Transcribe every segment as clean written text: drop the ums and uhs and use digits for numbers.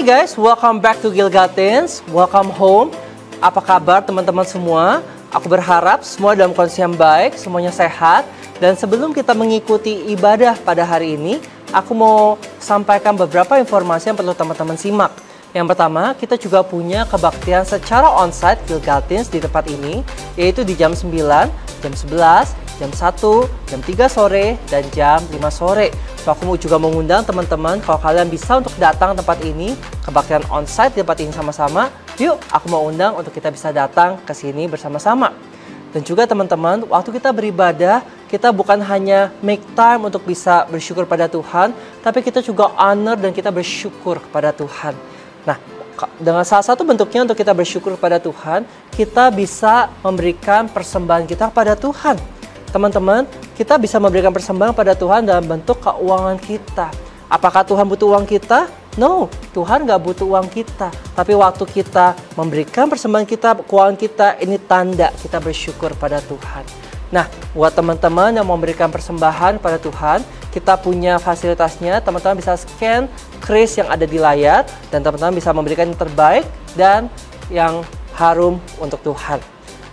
Hi guys, welcome back to Gilgatins. Welcome home. Apa kabar teman-teman semua? Aku berharap semua dalam kondisi yang baik, semuanya sehat. Dan sebelum kita mengikuti ibadah pada hari ini, aku mau sampaikan beberapa informasi yang perlu teman-teman simak. Yang pertama, kita juga punya kebaktian secara onsite Gilgatins di tempat ini, yaitu di jam 9, jam 11, jam 1, jam 3 sore, dan jam 5 sore. So, aku juga mengundang teman-teman kalau kalian bisa untuk datang tempat ini, kebaktian onsite di tempat ini sama-sama, yuk aku mau undang untuk kita bisa datang ke sini bersama-sama. Dan juga teman-teman, waktu kita beribadah, kita bukan hanya make time untuk bisa bersyukur pada Tuhan, tapi kita juga honor dan kita bersyukur kepada Tuhan. Nah, dengan salah satu bentuknya untuk kita bersyukur kepada Tuhan, kita bisa memberikan persembahan kita kepada Tuhan. Teman-teman, kita bisa memberikan persembahan pada Tuhan dalam bentuk keuangan kita. Apakah Tuhan butuh uang kita? No, Tuhan nggak butuh uang kita. Tapi waktu kita memberikan persembahan kita, keuangan kita, ini tanda kita bersyukur pada Tuhan. Nah, buat teman-teman yang mau memberikan persembahan pada Tuhan, kita punya fasilitasnya. Teman-teman bisa scan kris yang ada di layar, dan teman-teman bisa memberikan yang terbaik dan yang harum untuk Tuhan.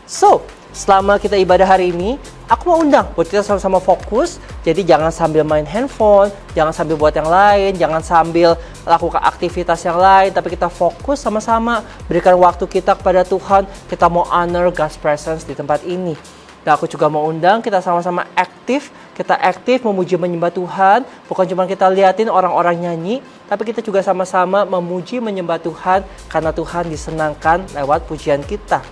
So, selama kita ibadah hari ini, aku mau undang buat kita sama-sama fokus. Jadi jangan sambil main handphone, jangan sambil buat yang lain, jangan sambil lakukan aktivitas yang lain, tapi kita fokus sama-sama, berikan waktu kita kepada Tuhan. Kita mau honor God's presence di tempat ini. Dan aku juga mau undang kita sama-sama aktif. Kita aktif memuji menyembah Tuhan. Bukan cuma kita liatin orang-orang nyanyi, tapi kita juga sama-sama memuji menyembah Tuhan karena Tuhan disenangkan lewat pujian kita.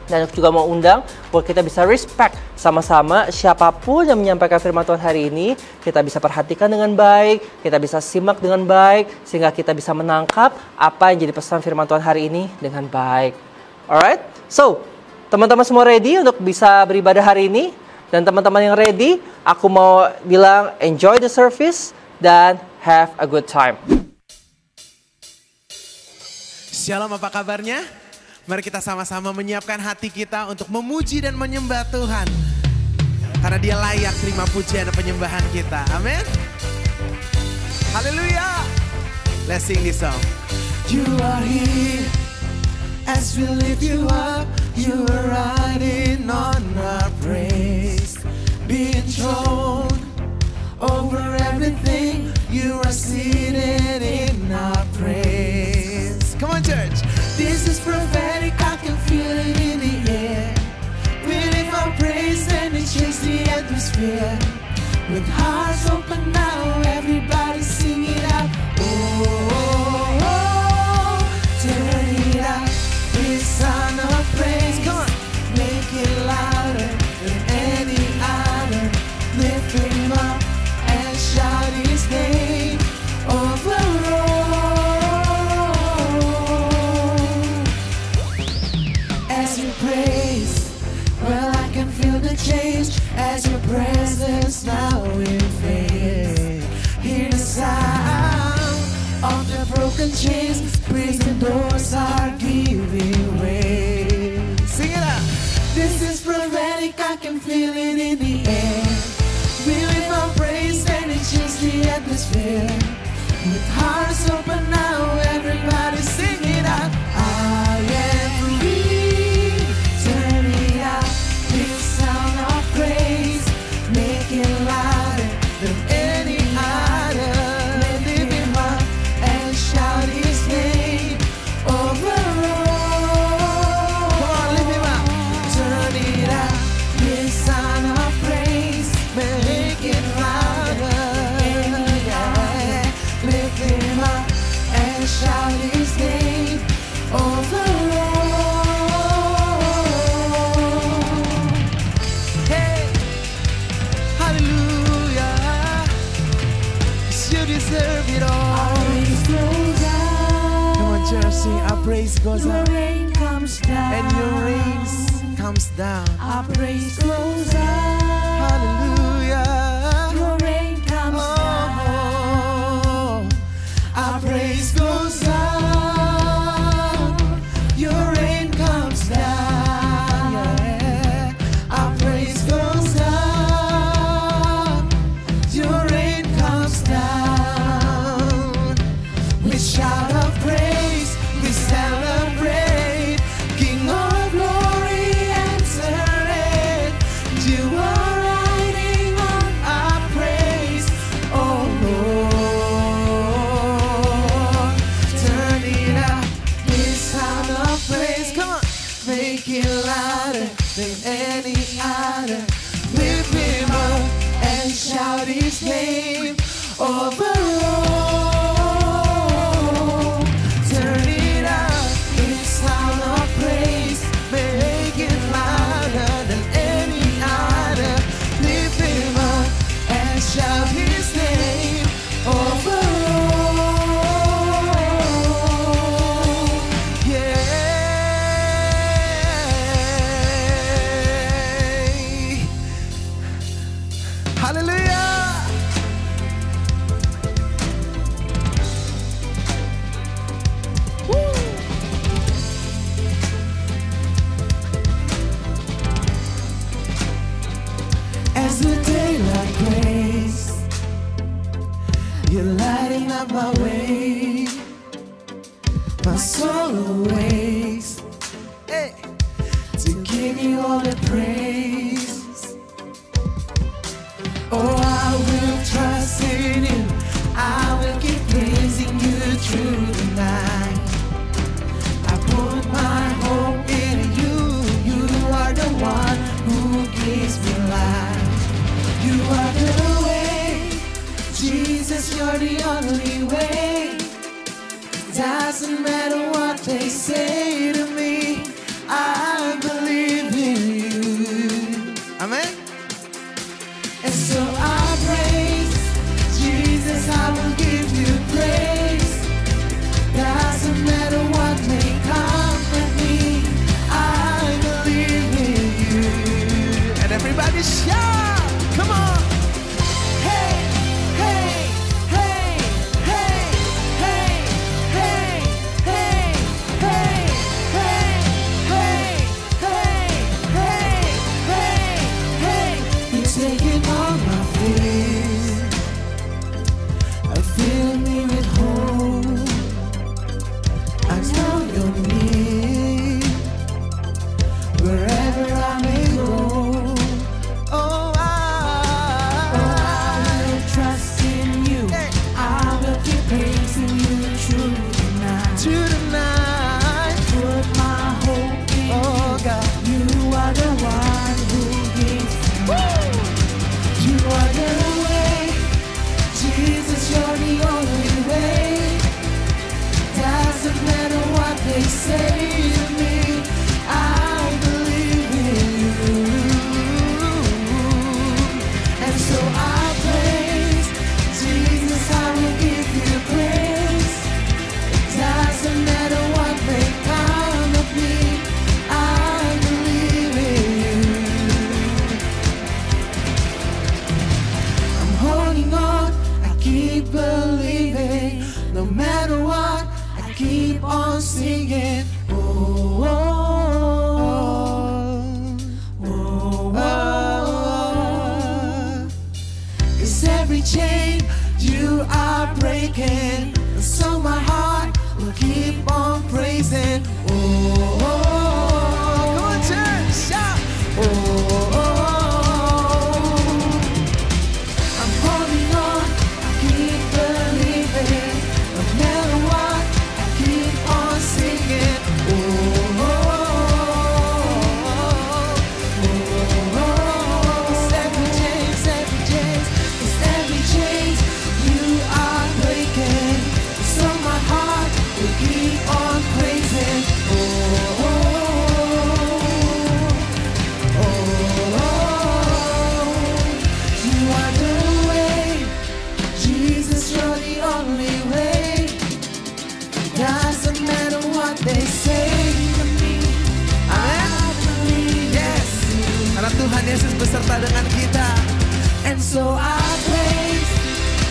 Dan aku juga mau undang buat kita bisa respect sama-sama siapapun yang menyampaikan firman Tuhan hari ini. Kita bisa perhatikan dengan baik, kita bisa simak dengan baik, sehingga kita bisa menangkap apa yang jadi pesan firman Tuhan hari ini dengan baik. Alright? So, teman-teman semua ready untuk bisa beribadah hari ini? Dan teman-teman yang ready, aku mau bilang enjoy the service dan have a good time. Shalom, apa kabarnya? Mari kita sama-sama menyiapkan hati kita untuk memuji dan menyembah Tuhan. Karena Dia layak terima pujian dan penyembahan kita. Amin. Haleluya. Let's sing this song. You are here as we lift you up. You are riding on our praise. Being enthroned over everything. You are seated in our praise. Come on, church. This is prophetic, I can feel it in the air. We lift our praise and it shakes the atmosphere. With hearts open now, everybody sing it out. Oh, oh, oh, turn it up. This sound of praise, come on, make it louder than any other. Lift Him up and shout His name over all. Praise, well I can feel the change as your presence now invades. Hear the sound of the broken chains, prison doors are giving way. Sing it out. This is prophetic, I can feel it in the air. We lift our praise and it changes the atmosphere. With hearts open now, everybody sing it out. I am free. Louder than any other. Lift Him up and shout His name over all. Come on, lift Him up. Turn it up. This sound of praise, make it louder. Yeah. Lift Him up and shout His name over all. Deserve it all. Our praise goes up. Come on, church, sing. Our praise goes up. Your rain comes down. And your rain comes down. Our praise goes up. Hallelujah. Your rain comes down. Our praise goes up. Your rain comes down. Yeah. Our praise goes up. Your rain comes down. Shout of name over all. Turn it up, it's sound of praise. Make it louder than any other. Lift him up and shout his name over all. Yeah. Hallelujah. As the daylight breaks, you're lighting up my way. My soul awakes, hey, to give you all the praise. Oh, I will trust in you. I will keep praising you through the night. I put my hope in you. You are the one who gives me life. You are the way, Jesus, you're the only way. Doesn't matter what they say to me, I believe in you. Amen. And so I praise Jesus, I will give you praise. Doesn't matter what may come at me, I believe in you. And everybody shout, come on. Hey, hey, hey, hey, hey, hey, hey, hey, hey, hey, hey, hey, hey, hey. You're taking all my fears. Fill me with hope. I know you're near wherever I may go. Oh, I will trust in you. I will keep praising you through the night. Put my hope in you. God. You are the one who gives me. You are the way, Jesus, you're the only way. Doesn't matter what they say to me, I believe in you. And so I praise Jesus, I will give you praise. Doesn't matter what may come of me, I believe in you. I'm holding on, I keep believing. No matter what, I keep on singing. Oh, oh, oh, oh, oh. 'Cause every chain you are breaking, so my heart will keep on praising. Oh, oh, oh. Come on, church, shout. Oh, oh, oh. I'm holding on, I keep believing. No matter what, I keep on singing. Oh, oh, oh, oh, oh. It's every chains, it's every chains you are breaking. So my heart will keep on praising. Oh, oh, oh, oh, oh. You are the way, Jesus, you're the only way. Doesn't matter what they say to me, I believe. Yes, harap Tuhan Yesus beserta dengan kita. And so I praise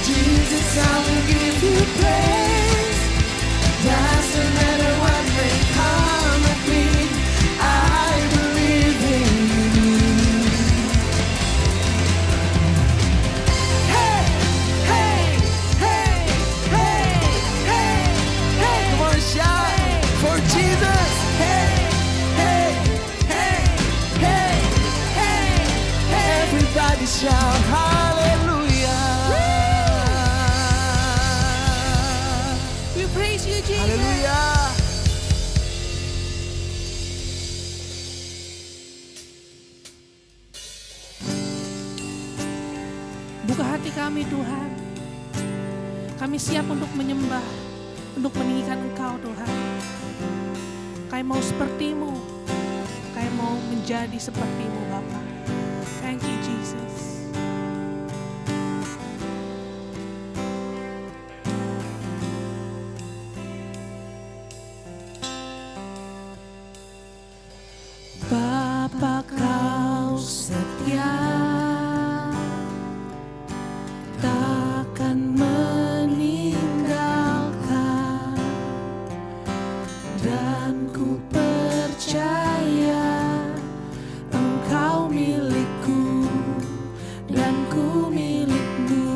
Jesus, I will give you praise. Doesn't matter what may come at me, I believe in you. Hey, hey, hey, hey, hey, hey. Come on, shout for Jesus. Hey, hey, hey, hey, hey, hey. Everybody shout hallelujah. We praise you, Jesus. Hallelujah. Buka hati kamu. kami Tuhan. Kami siap untuk menyembah, untuk meninggikan Engkau Tuhan. Kami mau seperti-Mu, kami mau menjadi seperti-Mu Bapa. Thank you Jesus. Bapa Kau setia, takkan meninggalkan, dan ku percaya Engkau milikku dan ku milikmu.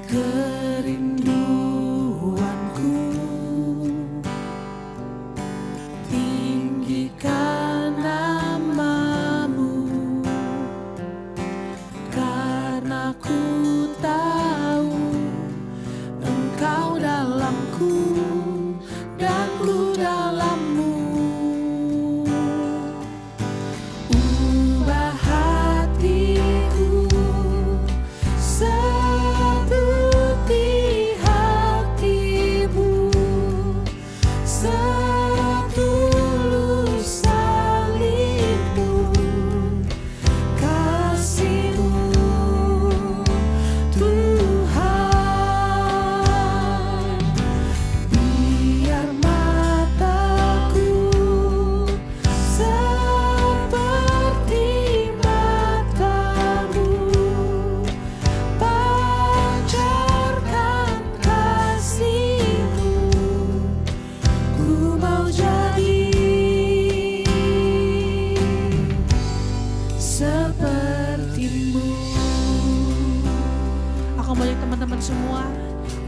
Kerinduanku tinggikan namamu, karena ku tahu Engkau dalamku dan ku dalammu. Ubah hatiku seperti hatimu, setulus salibmu, kasih-Mu Tuhan. Biar mataku seperti matamu, pancarkan kasih-Mu. Ku mau jadi seperti-Mu. Aku mau ajak teman-teman semua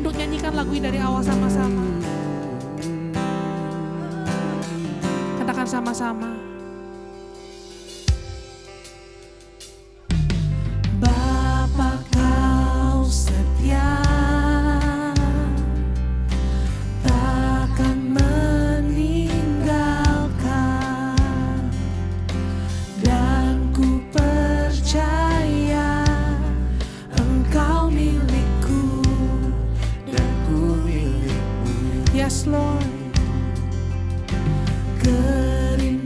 untuk nyanyikan lagu ini dari awal sama-sama. Katakan sama-sama. Bapa Kau setia, takkan meninggalkan, dan ku percaya Engkau milikku dan ku milikmu. Yes Lord. Kerinduanku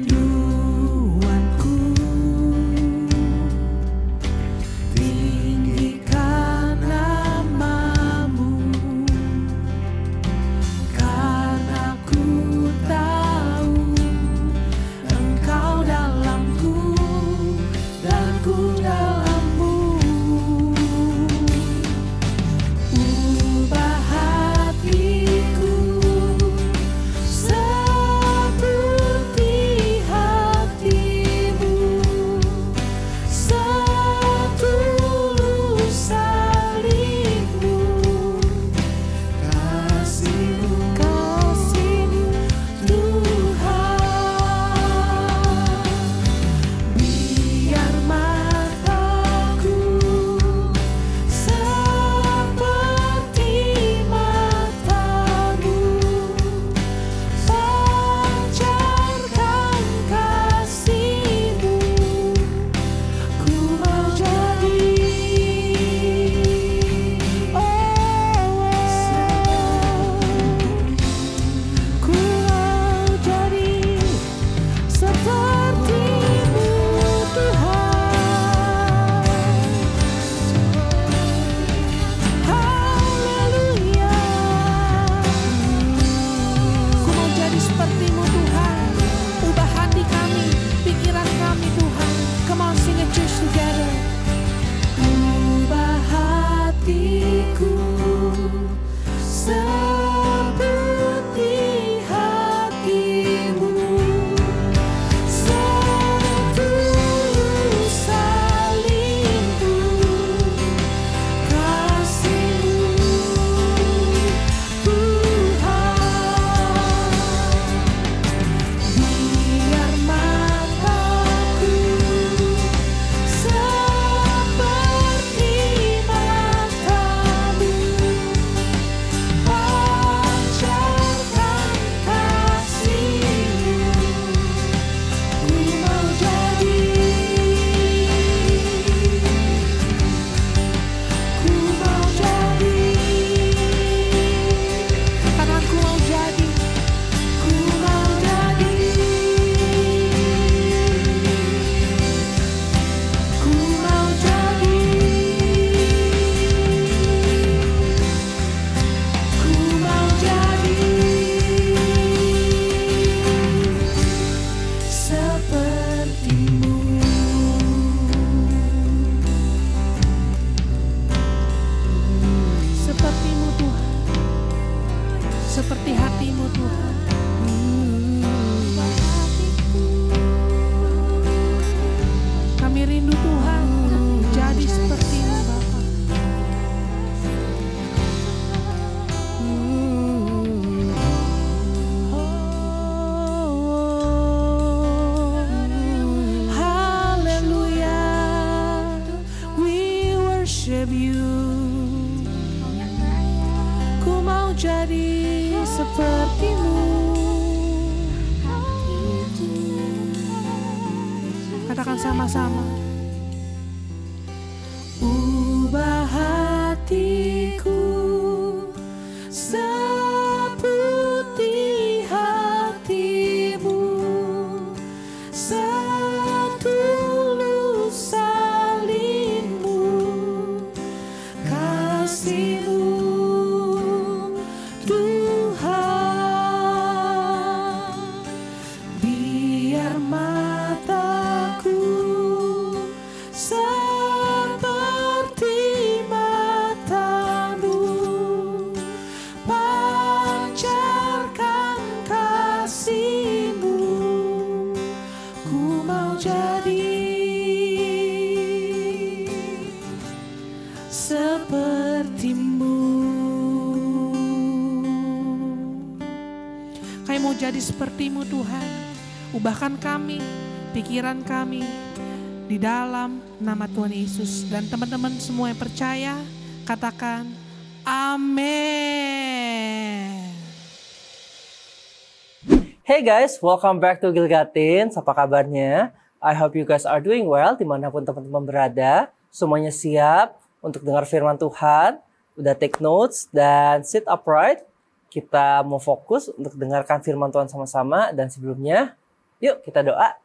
tinggikan namamu, karena ku tahu Engkau dalamku dan ku dalammu. Ubah hatiku seperti hati-Mu Tuhan. Kami rindu Tuhan jadi seperti-Mu Bapa. Ku mau jadi seperti-Mu. Katakan sama-sama. Ubah hatiku seperti hati-Mu, setulus salin-Mu, kasih-Mu Tuhan. Biar mataku seperti mata-Mu, pancarkan kasih-Mu. Ku mau jadi seperti-Mu. Kami mau jadi seperti-Mu Tuhan. Ubahkan kami, pikiran kami di dalam nama Tuhan Yesus. Dan teman-teman semua yang percaya, katakan amin. Hey guys, welcome back to Gilgatins. Apa kabarnya? I hope you guys are doing well dimanapun teman-teman berada. Semuanya siap untuk dengar firman Tuhan. Udah take notes dan sit upright. Kita mau fokus untuk dengarkan firman Tuhan sama-sama. Dan sebelumnya, yuk kita doa.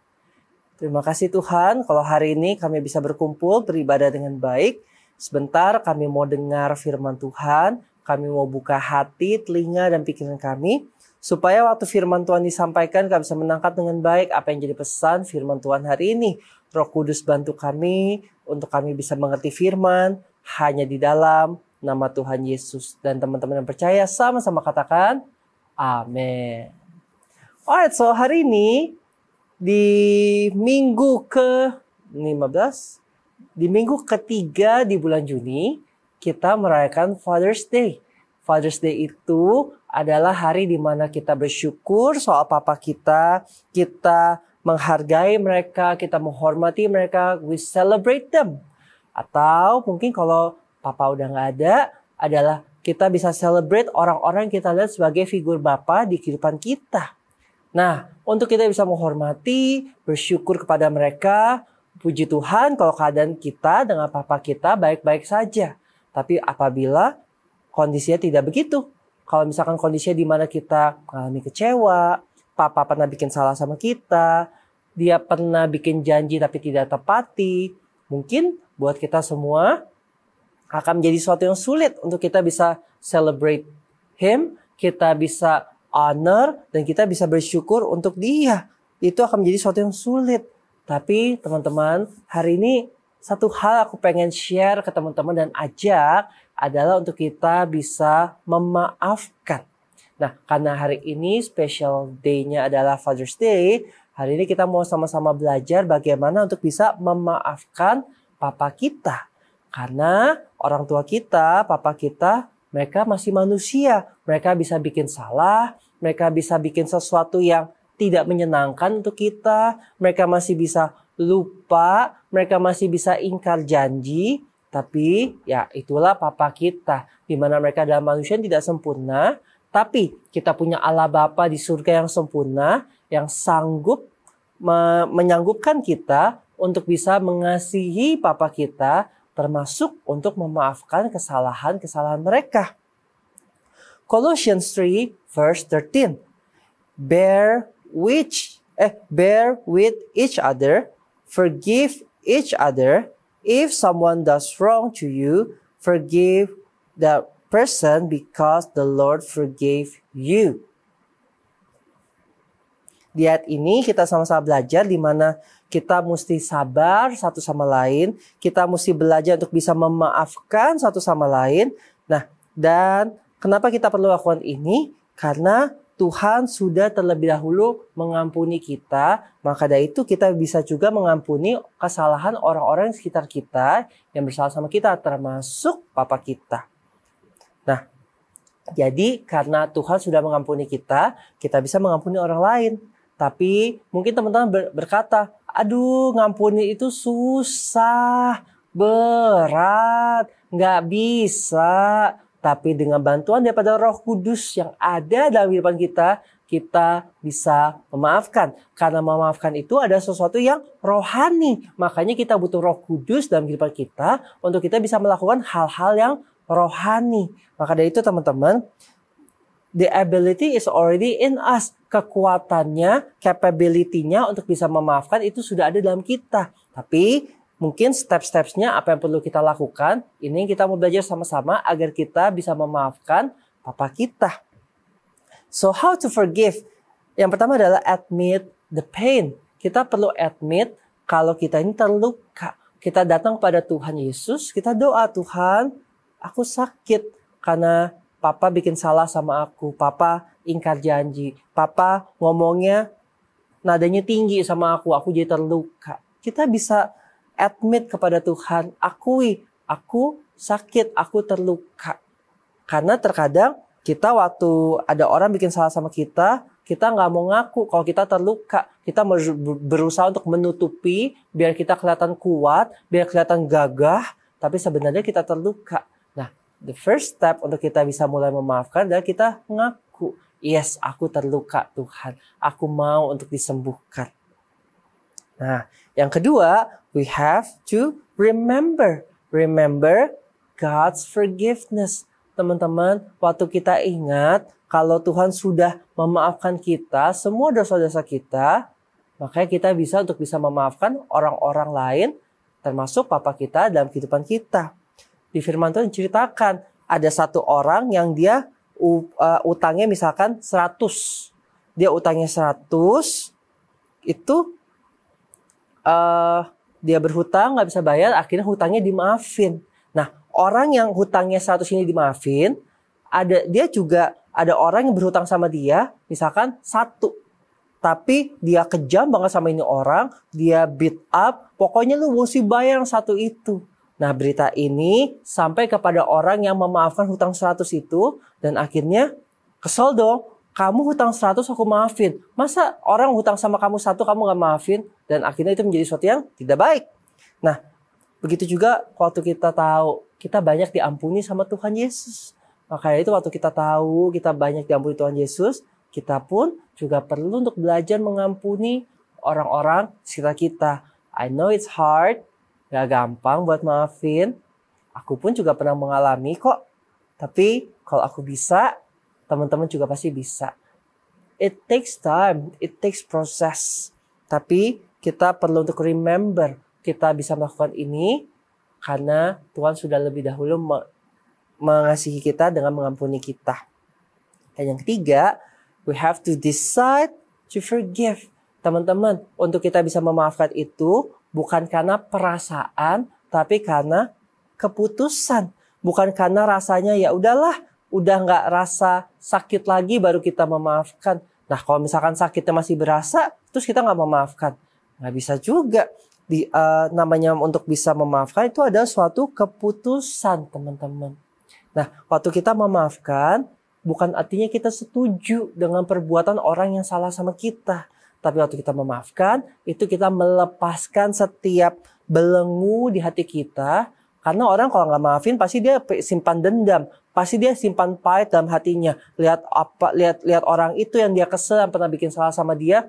Terima kasih Tuhan kalau hari ini kami bisa berkumpul beribadah dengan baik. Sebentar kami mau dengar firman Tuhan. Kami mau buka hati, telinga, dan pikiran kami. Supaya waktu firman Tuhan disampaikan kami bisa menangkap dengan baik apa yang jadi pesan firman Tuhan hari ini. Roh Kudus bantu kami untuk kami bisa mengerti firman hanya di dalam nama Tuhan Yesus. Dan teman-teman yang percaya sama-sama katakan amin. Alright, so hari ini di minggu ke-15, di minggu ketiga di bulan Juni, kita merayakan Father's Day. Father's Day itu adalah hari di mana kita bersyukur soal papa kita menghargai mereka, kita menghormati mereka, we celebrate them. Atau mungkin kalau papa udah nggak ada, adalah kita bisa celebrate orang-orang yang kita lihat sebagai figur bapa di kehidupan kita. Nah, untuk kita bisa menghormati, bersyukur kepada mereka, puji Tuhan kalau keadaan kita dengan papa kita baik-baik saja. Tapi apabila kondisinya tidak begitu, kalau misalkan kondisinya di mana kita mengalami kecewa, papa pernah bikin salah sama kita, dia pernah bikin janji tapi tidak tepati, mungkin buat kita semua akan menjadi sesuatu yang sulit untuk kita bisa celebrate him, kita bisa honor, dan kita bisa bersyukur untuk dia. Itu akan menjadi sesuatu yang sulit. Tapi teman-teman, hari ini satu hal aku pengen share ke teman-teman dan ajak adalah untuk kita bisa memaafkan. Nah, karena hari ini special day-nya adalah Father's Day, hari ini kita mau sama-sama belajar bagaimana untuk bisa memaafkan papa kita. Karena orang tua kita, papa kita, mereka masih manusia. Mereka bisa bikin salah, mereka bisa bikin sesuatu yang tidak menyenangkan untuk kita. Mereka masih bisa lupa, mereka masih bisa ingkar janji. Tapi ya itulah papa kita. Di mana mereka adalah manusia yang tidak sempurna. Tapi kita punya Allah Bapa di surga yang sempurna, yang sanggup menyanggupkan kita untuk bisa mengasihi papa kita, termasuk untuk memaafkan kesalahan-kesalahan mereka. Colossians 3 verse 13. Bear with each other, forgive each other. If someone does wrong to you, forgive the person because the Lord forgave you. Di ayat ini kita sama-sama belajar di mana kita mesti sabar satu sama lain. Kita mesti belajar untuk bisa memaafkan satu sama lain. Nah, dan kenapa kita perlu lakukan ini? Karena Tuhan sudah terlebih dahulu mengampuni kita, maka dari itu kita bisa juga mengampuni kesalahan orang-orang di sekitar kita yang bersalah sama kita, termasuk papa kita. Nah, jadi karena Tuhan sudah mengampuni kita bisa mengampuni orang lain. Tapi mungkin teman-teman berkata, aduh ngampuni itu susah, berat, nggak bisa. Tapi dengan bantuan daripada Roh Kudus yang ada dalam kehidupan kita bisa memaafkan. Karena memaafkan itu ada sesuatu yang rohani. Makanya kita butuh Roh Kudus dalam kehidupan kita untuk kita bisa melakukan hal-hal yang rohani. Maka dari itu teman-teman, the ability is already in us. Kekuatannya, capability-nya untuk bisa memaafkan itu sudah ada dalam kita. Tapi mungkin step-stepsnya apa yang perlu kita lakukan, ini kita mau belajar sama-sama agar kita bisa memaafkan papa kita. So how to forgive? Yang pertama adalah admit the pain. Kita perlu admit kalau kita ini terluka. Kita datang kepada Tuhan Yesus, kita doa, Tuhan, aku sakit karena papa bikin salah sama aku. Papa ingkar janji. Papa ngomongnya nadanya tinggi sama aku jadi terluka. Kita bisa admit kepada Tuhan, akui, aku sakit, aku terluka. Karena terkadang kita waktu ada orang bikin salah sama kita nggak mau ngaku kalau kita terluka. Kita berusaha untuk menutupi biar kita kelihatan kuat, biar kelihatan gagah, tapi sebenarnya kita terluka. Nah, the first step untuk kita bisa mulai memaafkan adalah kita ngaku. Yes, aku terluka Tuhan. Aku mau untuk disembuhkan. Nah, yang kedua, we have to remember. Remember God's forgiveness. Teman-teman, waktu kita ingat kalau Tuhan sudah memaafkan kita, semua dosa-dosa kita, makanya kita bisa untuk bisa memaafkan orang-orang lain, termasuk papa kita dalam kehidupan kita. Di firman Tuhan diceritakan, ada satu orang yang dia utangnya misalkan 100. Dia utangnya 100, itu dia berhutang, nggak bisa bayar, akhirnya hutangnya dimaafin. Nah, orang yang hutangnya 100 ini dimaafin, ada orang yang berhutang sama dia, misalkan 1. Tapi dia kejam banget sama ini orang, dia beat up, pokoknya lu mesti bayar yang 1 itu. Nah, berita ini sampai kepada orang yang memaafkan hutang 100 itu, dan akhirnya kesel dong. Kamu hutang 100 aku maafin. Masa orang hutang sama kamu 1 kamu gak maafin? Dan akhirnya itu menjadi sesuatu yang tidak baik. Nah, begitu juga waktu kita tahu kita banyak diampuni sama Tuhan Yesus. Makanya itu waktu kita tahu kita banyak diampuni Tuhan Yesus, kita pun juga perlu untuk belajar mengampuni orang-orang sekitar kita. I know it's hard, gak gampang buat maafin. Aku pun juga pernah mengalami kok. Tapi kalau aku bisa, teman-teman juga pasti bisa. It takes time, it takes process. Tapi kita perlu untuk remember, kita bisa melakukan ini karena Tuhan sudah lebih dahulu mengasihi kita dengan mengampuni kita. Dan yang ketiga, we have to decide to forgive. Teman-teman, untuk kita bisa memaafkan itu bukan karena perasaan, tapi karena keputusan. Bukan karena rasanya ya udahlah, udah nggak rasa sakit lagi baru kita memaafkan. Nah, kalau misalkan sakitnya masih berasa, terus kita nggak memaafkan, nggak bisa juga. Namanya untuk bisa memaafkan itu adalah suatu keputusan, teman-teman. Nah, waktu kita memaafkan, bukan artinya kita setuju dengan perbuatan orang yang salah sama kita. Tapi waktu kita memaafkan, itu kita melepaskan setiap belenggu di hati kita. Karena orang kalau nggak maafin, pasti dia simpan dendam. Pasti dia simpan pahit dalam hatinya. Lihat orang itu yang dia kesel, yang pernah bikin salah sama dia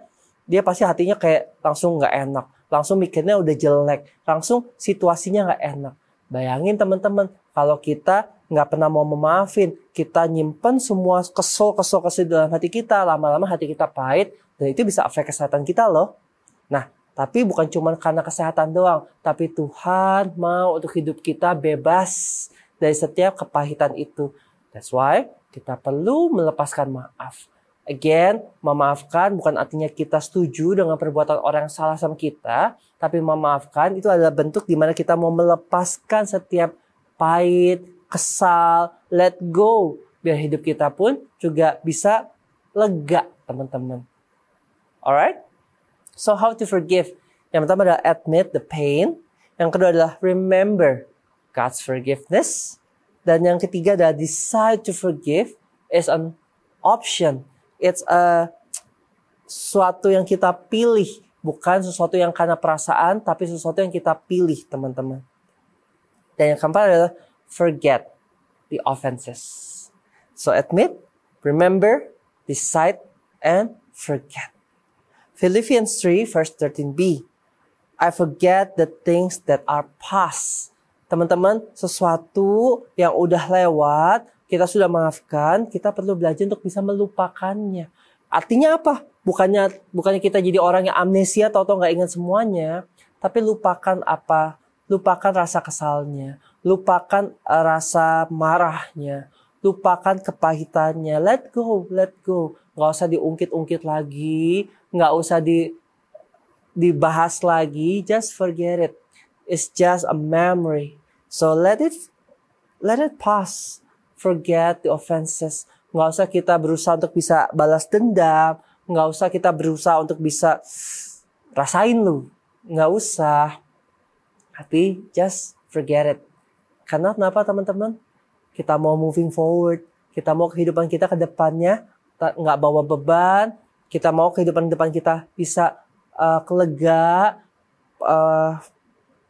pasti hatinya kayak langsung nggak enak. Langsung mikirnya udah jelek. Langsung situasinya nggak enak. Bayangin teman-teman, kalau kita nggak pernah mau memaafin, kita nyimpen semua kesel dalam hati kita, lama-lama hati kita pahit, dan itu bisa efek kesehatan kita loh. Nah, tapi bukan cuma karena kesehatan doang, tapi Tuhan mau untuk hidup kita bebas dari setiap kepahitan itu. That's why kita perlu melepaskan maaf. Again, memaafkan bukan artinya kita setuju dengan perbuatan orang yang salah sama kita, tapi memaafkan itu adalah bentuk di mana kita mau melepaskan setiap pahit, kesal, let go. biar hidup kita pun juga bisa lega, teman-teman. Alright? So how to forgive? Yang pertama adalah admit the pain. Yang kedua adalah remember God's forgiveness. Dan yang ketiga adalah decide to forgive is an option. It's sesuatu yang kita pilih. Bukan sesuatu yang karena perasaan, tapi sesuatu yang kita pilih, teman-teman. Dan yang keempat adalah forget the offenses. So admit, remember, decide, and forget. Philippians 3 verse 13b. I forget the things that are past. Teman-teman, sesuatu yang udah lewat, kita sudah maafkan, kita perlu belajar untuk bisa melupakannya. Artinya apa? Bukannya kita jadi orang yang amnesia atau nggak ingat semuanya, tapi lupakan apa? Lupakan rasa kesalnya, lupakan rasa marahnya, lupakan kepahitannya. Let go. Nggak usah diungkit-ungkit lagi, nggak usah dibahas lagi. Just forget it. It's just a memory. So let it pass. Forget the offenses. Nggak usah kita berusaha untuk bisa balas dendam. Nggak usah kita berusaha untuk bisa rasain lu. Nggak usah. Tapi just forget it. Karena kenapa, teman-teman? Kita mau moving forward. Kita mau kehidupan kita ke depannya nggak bawa beban. Kita mau kehidupan depan kita bisa kelega,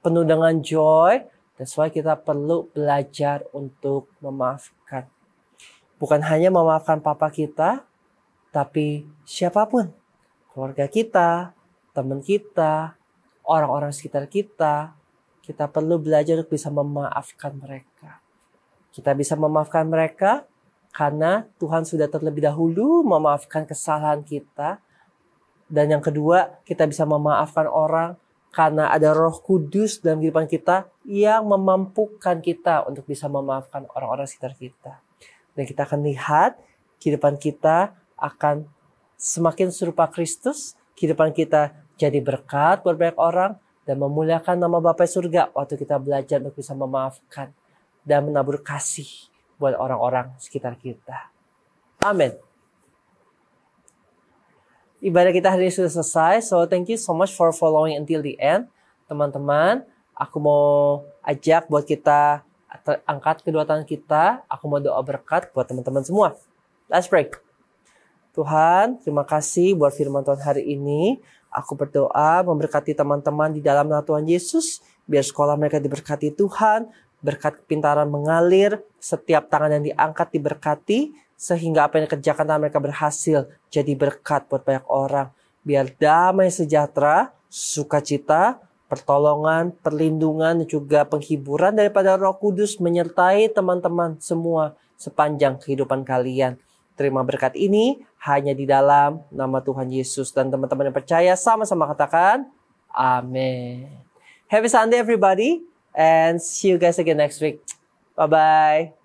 penuh dengan joy. That's why kita perlu belajar untuk memaafkan. Bukan hanya memaafkan papa kita, tapi siapapun. Keluarga kita, teman kita, orang-orang sekitar kita. Kita perlu belajar untuk bisa memaafkan mereka. Kita bisa memaafkan mereka karena Tuhan sudah terlebih dahulu memaafkan kesalahan kita. Dan yang kedua, kita bisa memaafkan orang karena ada Roh Kudus dalam kehidupan kita yang memampukan kita untuk bisa memaafkan orang-orang sekitar kita. Dan kita akan lihat kehidupan kita akan semakin serupa Kristus. Kehidupan kita jadi berkat buat banyak orang dan memuliakan nama Bapa surga waktu kita belajar untuk bisa memaafkan dan menabur kasih buat orang-orang sekitar kita. Amin. Ibadah kita hari ini sudah selesai. So thank you so much for following until the end. Teman-teman, aku mau ajak buat kita angkat kedua tangan kita. Aku mau doa berkat buat teman-teman semua. Let's pray. Tuhan, terima kasih buat firman Tuhan hari ini. Aku berdoa memberkati teman-teman di dalam nama Tuhan Yesus. Biar sekolah mereka diberkati Tuhan. Berkat kepintaran mengalir. Setiap tangan yang diangkat diberkati. Sehingga apa yang dikerjakan tangan mereka berhasil. Jadi berkat buat banyak orang. Biar damai sejahtera, sukacita, pertolongan, perlindungan, dan juga penghiburan daripada Roh Kudus menyertai teman-teman semua sepanjang kehidupan kalian. Terima berkat ini hanya di dalam nama Tuhan Yesus. Dan teman-teman yang percaya sama-sama katakan, Amin. Happy Sunday everybody. And see you guys again next week. Bye-bye.